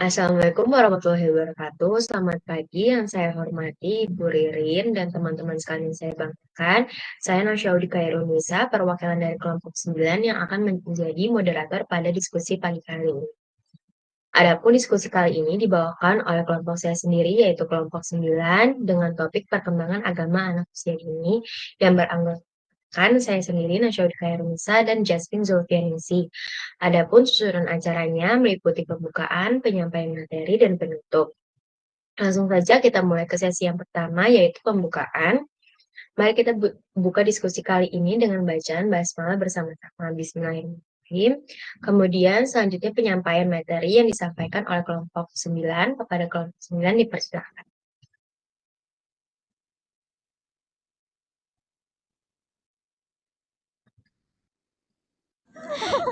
Assalamualaikum warahmatullahi wabarakatuh. Selamat pagi yang saya hormati Ibu Ririn dan teman-teman sekalian saya banggakan. Saya Nasyaudi Khairunisa, perwakilan dari kelompok 9 yang akan menjadi moderator pada diskusi pagi kali ini. Adapun diskusi kali ini dibawakan oleh kelompok saya sendiri, yaitu kelompok 9, dengan topik perkembangan agama anak usia dini yang beranggotakan saya sendiri, Nasyaudi Khairunisa, dan Jasmine Zulfianingsi. Adapun susunan acaranya meliputi pembukaan, penyampaian materi, dan penutup. Langsung saja kita mulai ke sesi yang pertama, yaitu pembukaan. Mari kita buka diskusi kali ini dengan bacaan basmalah bersama-sama. Bismillahirrahmanirrahim. Kemudian selanjutnya penyampaian materi yang disampaikan oleh kelompok 9 kepada kelompok 9 dipersilakan.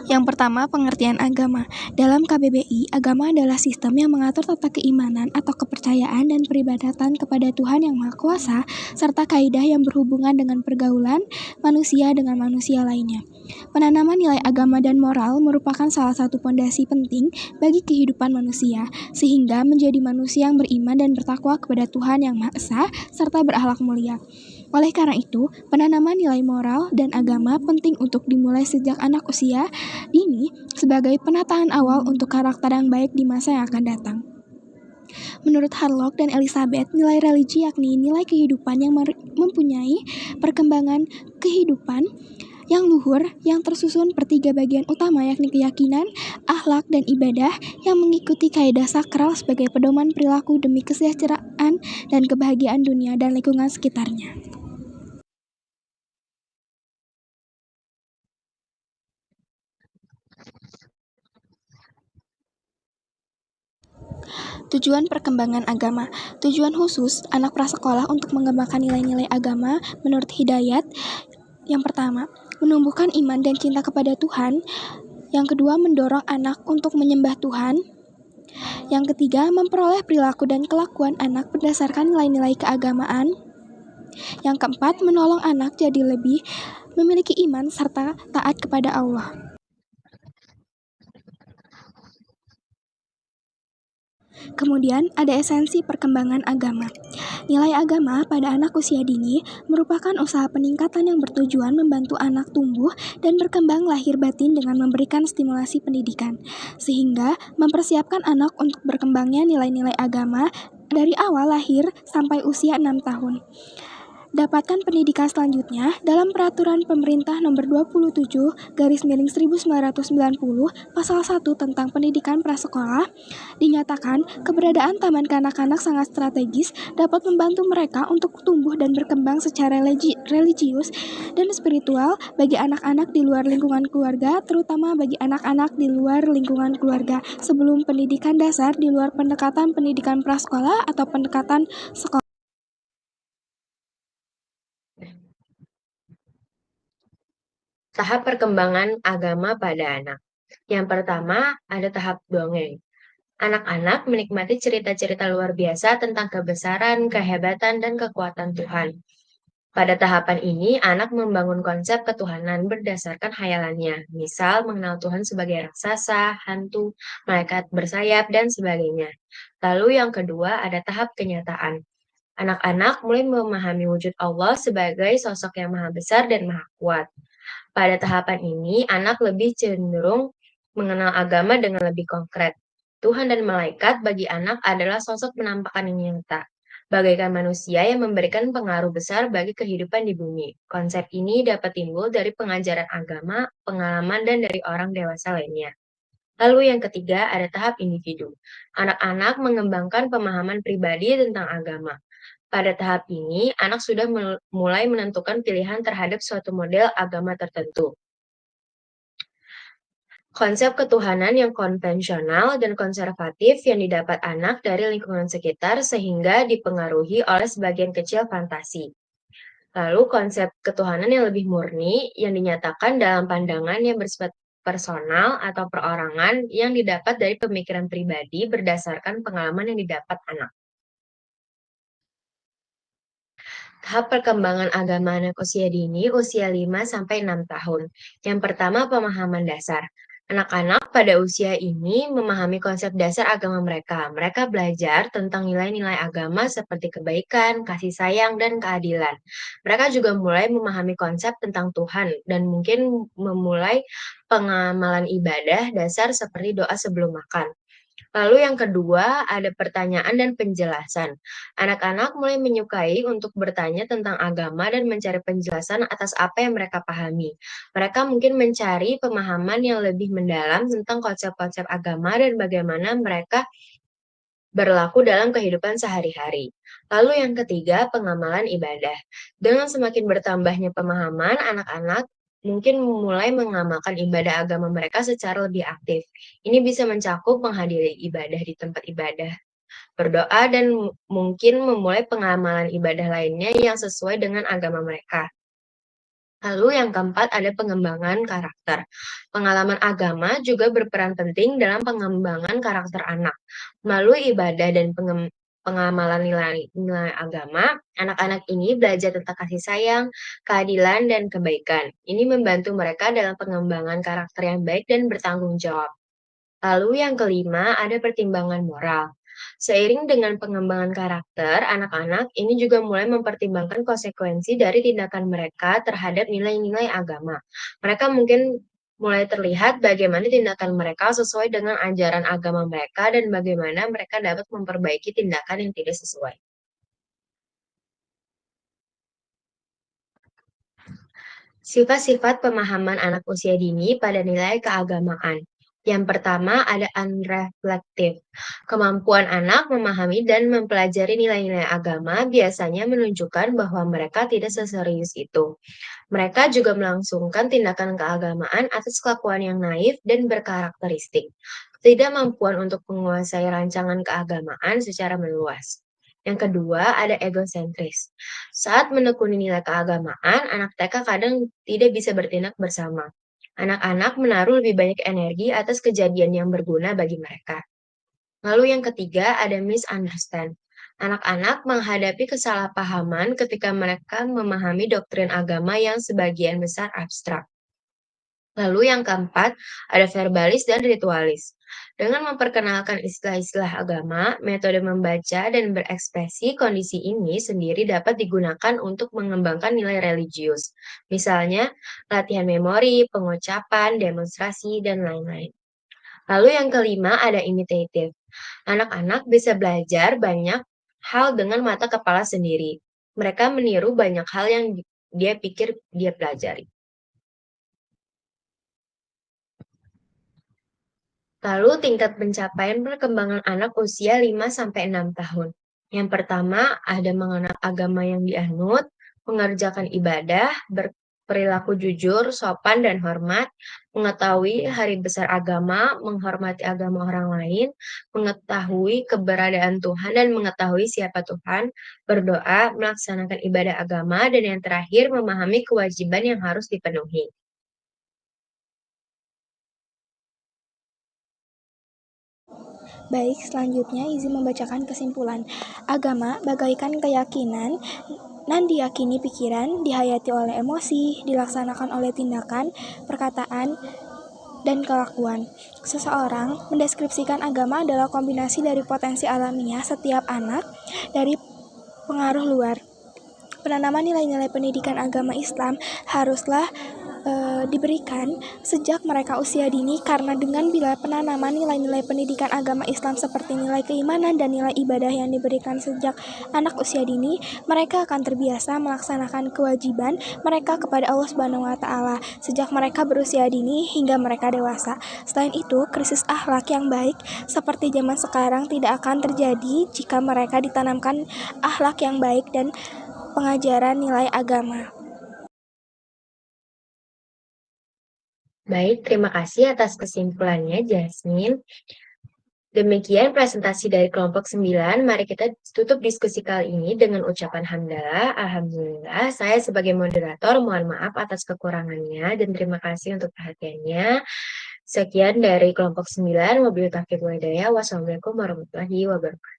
Yang pertama, pengertian agama. Dalam KBBI, agama adalah sistem yang mengatur tata keimanan atau kepercayaan dan peribadatan kepada Tuhan Yang Maha Kuasa, serta kaidah yang berhubungan dengan pergaulan manusia dengan manusia lainnya. Penanaman nilai agama dan moral merupakan salah satu pondasi penting bagi kehidupan manusia, sehingga menjadi manusia yang beriman dan bertakwa kepada Tuhan Yang Maha Esa, serta berakhlak mulia. Oleh karena itu, penanaman nilai moral dan agama penting untuk dimulai sejak anak usia dini sebagai penataan awal untuk karakter yang baik di masa yang akan datang. Menurut Harlock dan Elizabeth, nilai religi yakni nilai kehidupan yang mempunyai perkembangan kehidupan yang luhur yang tersusun per 3 bagian utama, yakni keyakinan, akhlak, dan ibadah yang mengikuti kaidah sakral sebagai pedoman perilaku demi kesejahteraan dan kebahagiaan dunia dan lingkungan sekitarnya. Tujuan perkembangan agama. Tujuan khusus anak prasekolah untuk mengembangkan nilai-nilai agama menurut Hidayat. Yang pertama, menumbuhkan iman dan cinta kepada Tuhan. Yang kedua, mendorong anak untuk menyembah Tuhan. Yang ketiga, memperoleh perilaku dan kelakuan anak berdasarkan nilai-nilai keagamaan. Yang keempat, menolong anak jadi lebih memiliki iman serta taat kepada Allah. Kemudian ada esensi perkembangan agama. Nilai agama pada anak usia dini merupakan usaha peningkatan yang bertujuan membantu anak tumbuh dan berkembang lahir batin dengan memberikan stimulasi pendidikan, sehingga mempersiapkan anak untuk berkembangnya nilai-nilai agama dari awal lahir sampai usia 6 tahun. Dapatkan pendidikan selanjutnya dalam Peraturan Pemerintah Nomor 27/1990 Pasal 1 tentang Pendidikan Prasekolah dinyatakan keberadaan taman kanak-kanak sangat strategis dapat membantu mereka untuk tumbuh dan berkembang secara religius dan spiritual bagi anak-anak di luar lingkungan keluarga, terutama bagi anak-anak di luar lingkungan keluarga sebelum pendidikan dasar di luar pendekatan pendidikan prasekolah atau pendekatan sekolah. Tahap perkembangan agama pada anak. Yang pertama, ada tahap dongeng. Anak-anak menikmati cerita-cerita luar biasa tentang kebesaran, kehebatan, dan kekuatan Tuhan. Pada tahapan ini, anak membangun konsep ketuhanan berdasarkan hayalannya, misal mengenal Tuhan sebagai raksasa, hantu, malaikat bersayap, dan sebagainya. Lalu yang kedua ada tahap kenyataan. Anak-anak mulai memahami wujud Allah sebagai sosok yang maha besar dan maha kuat. Pada tahapan ini, anak lebih cenderung mengenal agama dengan lebih konkret. Tuhan dan malaikat bagi anak adalah sosok penampakan yang nyata, bagaikan manusia yang memberikan pengaruh besar bagi kehidupan di bumi. Konsep ini dapat timbul dari pengajaran agama, pengalaman, dan dari orang dewasa lainnya. Lalu yang ketiga ada tahap individu. Anak-anak mengembangkan pemahaman pribadi tentang agama. Pada tahap ini, anak sudah mulai menentukan pilihan terhadap suatu model agama tertentu. Konsep ketuhanan yang konvensional dan konservatif yang didapat anak dari lingkungan sekitar sehingga dipengaruhi oleh sebagian kecil fantasi. Lalu konsep ketuhanan yang lebih murni yang dinyatakan dalam pandangan yang bersifat personal atau perorangan yang didapat dari pemikiran pribadi berdasarkan pengalaman yang didapat anak. Tahap perkembangan agama anak usia dini usia 5-6 tahun. Yang pertama, pemahaman dasar. Anak-anak pada usia ini memahami konsep dasar agama mereka. Mereka belajar tentang nilai-nilai agama seperti kebaikan, kasih sayang, dan keadilan. Mereka juga mulai memahami konsep tentang Tuhan dan mungkin memulai pengamalan ibadah dasar seperti doa sebelum makan. Lalu yang kedua, ada pertanyaan dan penjelasan. Anak-anak mulai menyukai untuk bertanya tentang agama dan mencari penjelasan atas apa yang mereka pahami. Mereka mungkin mencari pemahaman yang lebih mendalam tentang konsep-konsep agama dan bagaimana mereka berlaku dalam kehidupan sehari-hari. Lalu yang ketiga, pengamalan ibadah. Dengan semakin bertambahnya pemahaman, anak-anak mungkin mulai mengamalkan ibadah agama mereka secara lebih aktif. Ini bisa mencakup menghadiri ibadah di tempat ibadah, berdoa, dan mungkin memulai pengamalan ibadah lainnya yang sesuai dengan agama mereka. Lalu yang keempat ada pengembangan karakter. Pengalaman agama juga berperan penting dalam pengembangan karakter anak. Melalui ibadah dan pengamalan nilai agama, anak-anak ini belajar tentang kasih sayang, keadilan, dan kebaikan. Ini membantu mereka dalam pengembangan karakter yang baik dan bertanggung jawab. Lalu yang kelima, ada pertimbangan moral. Seiring dengan pengembangan karakter, anak-anak ini juga mulai mempertimbangkan konsekuensi dari tindakan mereka terhadap nilai-nilai agama. Mereka mungkin mulai terlihat bagaimana tindakan mereka sesuai dengan ajaran agama mereka dan bagaimana mereka dapat memperbaiki tindakan yang tidak sesuai. Sifat-sifat pemahaman anak usia dini pada nilai keagamaan. Yang pertama ada unreflektif. Kemampuan anak memahami dan mempelajari nilai-nilai agama biasanya menunjukkan bahwa mereka tidak seserius itu. Mereka juga melangsungkan tindakan keagamaan atas kelakuan yang naif dan berkarakteristik. Ketidakmampuan untuk menguasai rancangan keagamaan secara meluas. Yang kedua, ada egosentris. Saat menekuni nilai keagamaan, anak TK kadang tidak bisa bertindak bersama. Anak-anak menaruh lebih banyak energi atas kejadian yang berguna bagi mereka. Lalu yang ketiga, ada misunderstand. Anak-anak menghadapi kesalahpahaman ketika mereka memahami doktrin agama yang sebagian besar abstrak. Lalu yang keempat, ada verbalis dan ritualis. Dengan memperkenalkan istilah-istilah agama, metode membaca dan berekspresi, kondisi ini sendiri dapat digunakan untuk mengembangkan nilai religius. Misalnya, latihan memori, pengucapan, demonstrasi, dan lain-lain. Lalu yang kelima ada imitative. Anak-anak bisa belajar banyak hal dengan mata kepala sendiri. Mereka meniru banyak hal yang dia pikir dia pelajari. Lalu tingkat pencapaian perkembangan anak usia 5-6 tahun. Yang pertama ada mengenal agama yang dianut, mengerjakan ibadah, berperilaku jujur, sopan, dan hormat, mengetahui hari besar agama, menghormati agama orang lain, mengetahui keberadaan Tuhan dan mengetahui siapa Tuhan, berdoa, melaksanakan ibadah agama, dan yang terakhir memahami kewajiban yang harus dipenuhi. Baik, selanjutnya izin membacakan kesimpulan. Agama bagaikan keyakinan nan diyakini pikiran, dihayati oleh emosi, dilaksanakan oleh tindakan, perkataan, dan kelakuan. Seseorang mendeskripsikan agama adalah kombinasi dari potensi alamiah setiap anak dari pengaruh luar. Penanaman nilai-nilai pendidikan agama Islam haruslah diberikan sejak mereka usia dini, karena dengan bila penanaman nilai-nilai pendidikan agama Islam seperti nilai keimanan dan nilai ibadah yang diberikan sejak anak usia dini, mereka akan terbiasa melaksanakan kewajiban mereka kepada Allah Subhanahu wa taala sejak mereka berusia dini hingga mereka dewasa. Selain itu, krisis akhlak yang baik seperti zaman sekarang tidak akan terjadi jika mereka ditanamkan akhlak yang baik dan pengajaran nilai agama. Baik, terima kasih atas kesimpulannya, Jasmine. Demikian presentasi dari kelompok 9. Mari kita tutup diskusi kali ini dengan ucapan hamdalah. Alhamdulillah, saya sebagai moderator mohon maaf atas kekurangannya dan terima kasih untuk perhatiannya. Sekian dari kelompok 9. Wabillahi taufiq wal hidayah. Wassalamualaikum warahmatullahi wabarakatuh.